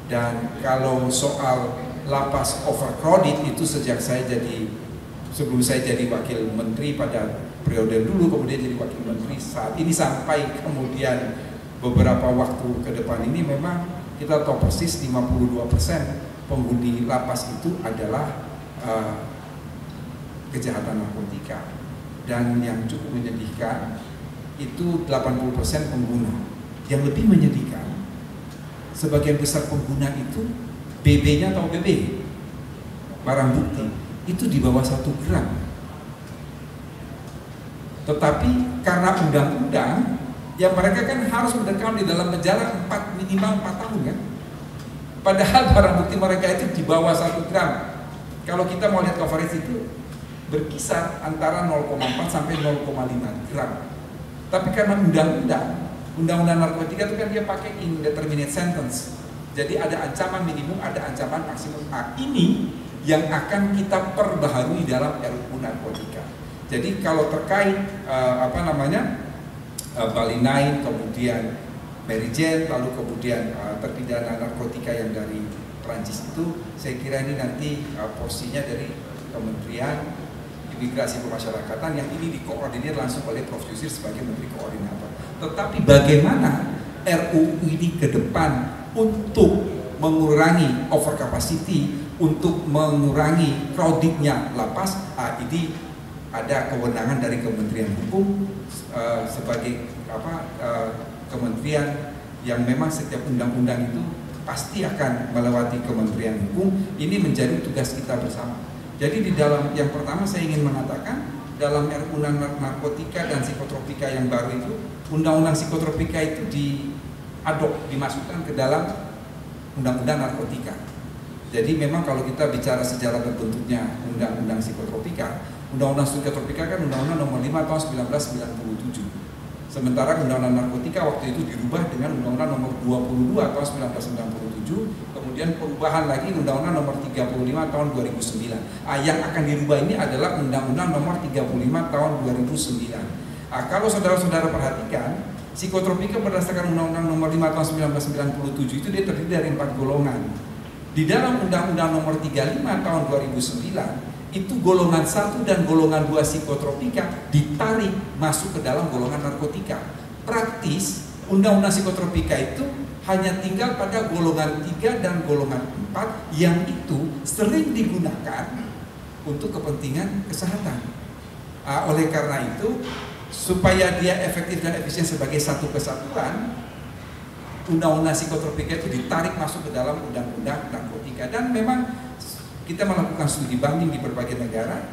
Dan kalau soal lapas overcrowded itu sebelum saya jadi wakil menteri pada periode dulu, kemudian jadi wakil menteri saat ini, sampai kemudian beberapa waktu ke depan ini, memang kita tahu persis 52% penghuni lapas itu adalah kejahatan narkotika. Dan yang cukup menyedihkan itu 80% pengguna. Yang lebih menyedihkan, sebagian besar pengguna itu BB-nya atau BB, barang bukti, itu di bawah 1 gram. Tetapi karena undang-undang, ya mereka kan harus mendekam di dalam penjara minimal 4 tahun kan. Padahal barang bukti mereka itu di bawah 1 gram. Kalau kita mau lihat coverage itu berkisar antara 0,4 sampai 0,5 gram. Tapi karena undang-undang narkotika itu kan dia pakai indeterminate sentence. Jadi ada ancaman minimum, ada ancaman maksimum. Ini yang akan kita perbaharui dalam RUU narkotika. Jadi kalau terkait Bali 9, kemudian Mary Jane, lalu kemudian terpidana narkotika yang dari Perancis itu, saya kira ini nanti porsinya dari Kementerian Imigrasi Pemasyarakatan, yang ini dikoordinir langsung oleh Prof. Yusir sebagai Menteri Koordinator. Tetapi bagaimana RUU ini ke depan untuk mengurangi overcapacity, untuk mengurangi crowdednya lapas, ini ada kewenangan dari Kementerian Hukum sebagai kementerian yang memang setiap undang-undang itu pasti akan melewati Kementerian Hukum. Ini menjadi tugas kita bersama. Jadi di dalam yang pertama saya ingin mengatakan, dalam RUU narkotika dan psikotropika yang baru itu, undang-undang psikotropika itu dimasukkan ke dalam undang-undang narkotika. Jadi memang kalau kita bicara sejarah terbentuknya undang-undang psikotropika, undang-undang psikotropika kan undang-undang nomor 5 tahun 1997. Sementara undang-undang narkotika waktu itu dirubah dengan undang-undang nomor 22 tahun 1997, kemudian perubahan lagi undang-undang nomor 35 tahun 2009. Yang akan dirubah ini adalah undang-undang nomor 35 tahun 2009. Kalau saudara-saudara perhatikan, psikotropika berdasarkan undang-undang nomor 5 tahun 1997 itu dia terdiri dari 4 golongan. Di dalam undang-undang nomor 35 tahun 2009 itu golongan 1 dan golongan 2 psikotropika ditarik masuk ke dalam golongan narkotika. Praktis undang-undang psikotropika itu hanya tinggal pada golongan 3 dan golongan 4 yang itu sering digunakan untuk kepentingan kesehatan. Oleh karena itu, supaya dia efektif dan efisien sebagai satu kesatuan, undang-undang psikotropika itu ditarik masuk ke dalam undang-undang narkotika. Dan memang kita melakukan studi banding di berbagai negara.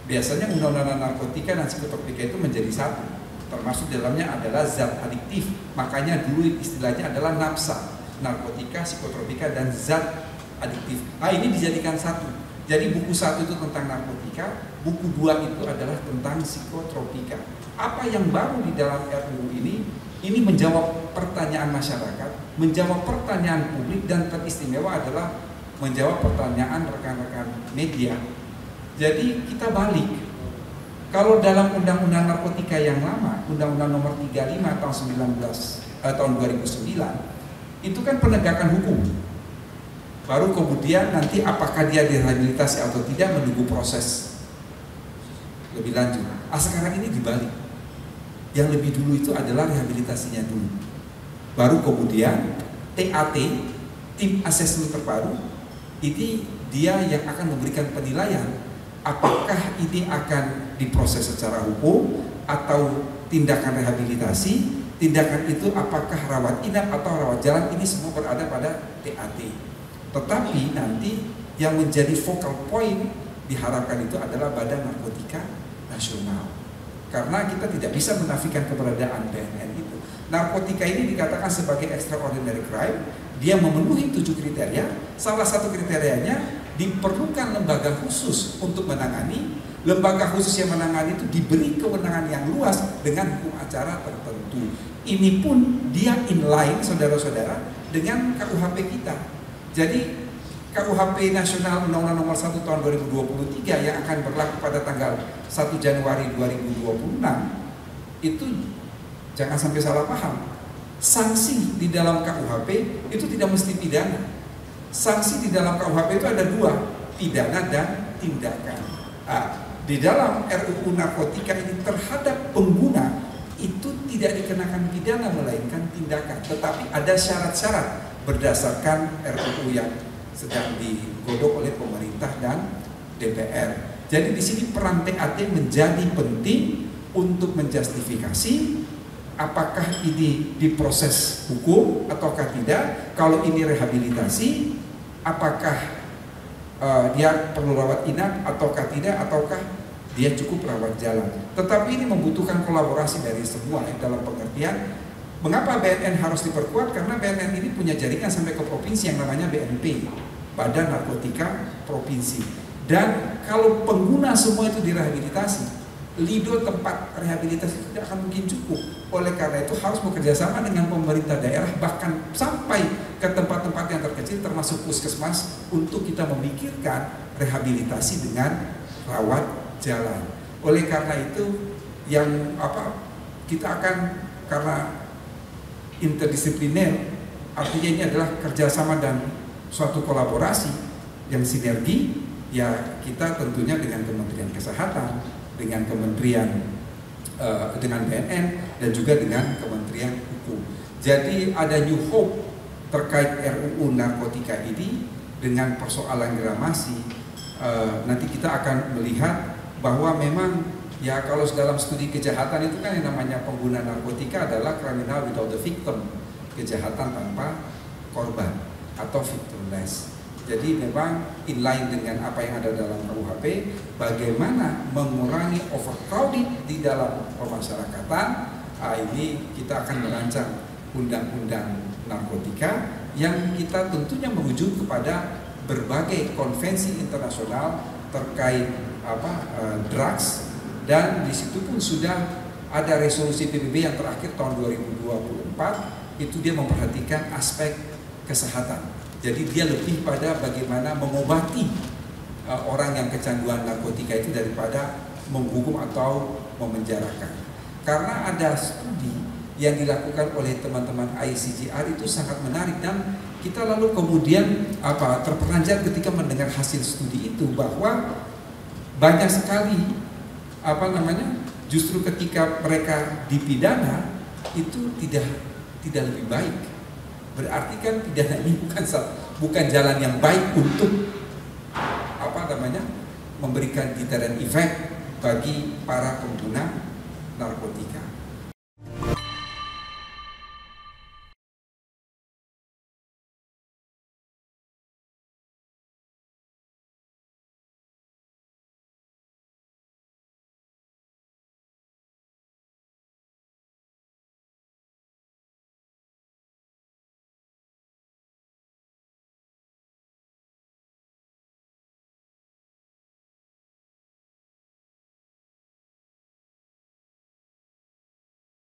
Biasanya undang-undang narkotika dan psikotropika itu menjadi satu, termasuk dalamnya adalah zat adiktif. Makanya dulu istilahnya adalah NAPSA, narkotika, psikotropika, dan zat adiktif. Ini dijadikan satu. Jadi buku 1 itu tentang narkotika, buku 2 itu adalah tentang psikotropika. Apa yang baru di dalam RUU ini menjawab pertanyaan masyarakat, menjawab pertanyaan publik, dan teristimewa adalah menjawab pertanyaan rekan-rekan media. Jadi kita balik. Kalau dalam undang-undang narkotika yang lama, undang-undang nomor 35 tahun 2009, itu kan penegakan hukum. Baru kemudian nanti apakah dia direhabilitasi atau tidak menunggu proses lebih lanjut. Sekarang ini dibalik. Yang lebih dulu itu adalah rehabilitasinya dulu. Baru kemudian TAT, tim asesmen terpadu, ini dia yang akan memberikan penilaian apakah ini akan diproses secara hukum atau tindakan rehabilitasi. Tindakan itu apakah rawat inap atau rawat jalan, ini semua berada pada TAT. Tetapi nanti yang menjadi focal point diharapkan itu adalah Badan Narkotika Nasional. Karena kita tidak bisa menafikan keberadaan BNN itu. Narkotika ini dikatakan sebagai extraordinary crime. Dia memenuhi 7 kriteria. Salah satu kriterianya diperlukan lembaga khusus untuk menangani. Lembaga khusus yang menangani itu diberi kewenangan yang luas dengan hukum acara tertentu. Ini pun dia inline, saudara-saudara, dengan KUHP kita. Jadi KUHP Nasional Undang-Undang Nomor 1 Tahun 2023 yang akan berlaku pada tanggal 1 Januari 2026 itu jangan sampai salah paham. Sanksi di dalam KUHP itu tidak mesti pidana. sanksi di dalam KUHP itu ada dua, pidana dan tindakan. Di dalam RUU narkotika ini terhadap pengguna itu tidak dikenakan pidana melainkan tindakan, tetapi ada syarat-syarat berdasarkan RUU yang sedang digodok oleh pemerintah dan DPR. Jadi di sini peran TAT menjadi penting untuk menjustifikasi apakah ini diproses hukum ataukah tidak. Kalau ini rehabilitasi, apakah dia perlu rawat inap ataukah tidak, ataukah dia cukup rawat jalan. Tetapi ini membutuhkan kolaborasi dari semua dalam pengertian. Mengapa BNN harus diperkuat? Karena BNN ini punya jaringan sampai ke provinsi yang namanya BNP, Badan Narkotika Provinsi. Dan kalau pengguna semua itu direhabilitasi, Lido tempat rehabilitasi tidak akan mungkin cukup. Oleh karena itu harus bekerjasama dengan pemerintah daerah, bahkan sampai ke tempat-tempat yang terkecil termasuk puskesmas, untuk kita memikirkan rehabilitasi dengan rawat jalan. Oleh karena itu kita akan, karena interdisipliner, artinya ini adalah kerjasama dan suatu kolaborasi yang sinergi, ya kita tentunya dengan Kementerian Kesehatan, dengan dengan BNN, dan juga dengan Kementerian Hukum. Jadi ada new hope terkait RUU narkotika ini dengan persoalan gramasi. Nanti kita akan melihat bahwa memang ya kalau dalam studi kejahatan itu kan yang namanya pengguna narkotika adalah criminal without the victim, kejahatan tanpa korban atau victimless. Jadi memang inline dengan apa yang ada dalam KUHP, bagaimana mengurangi overcrowding di dalam pemasyarakatan. Ini kita akan merancang undang-undang narkotika yang kita tentunya merujuk kepada berbagai konvensi internasional terkait drugs, dan di situ pun sudah ada resolusi PBB yang terakhir tahun 2024, itu dia memperhatikan aspek kesehatan. Jadi dia lebih pada bagaimana mengobati orang yang kecanduan narkotika itu daripada menghukum atau memenjarakan. Karena ada studi yang dilakukan oleh teman-teman ICGR itu sangat menarik, dan kita lalu kemudian terperanjat ketika mendengar hasil studi itu, bahwa banyak sekali justru ketika mereka dipidana itu tidak lebih baik. Berarti kan pidana ini bukan jalan yang baik untuk memberikan deterrent effect bagi para pengguna narkotika.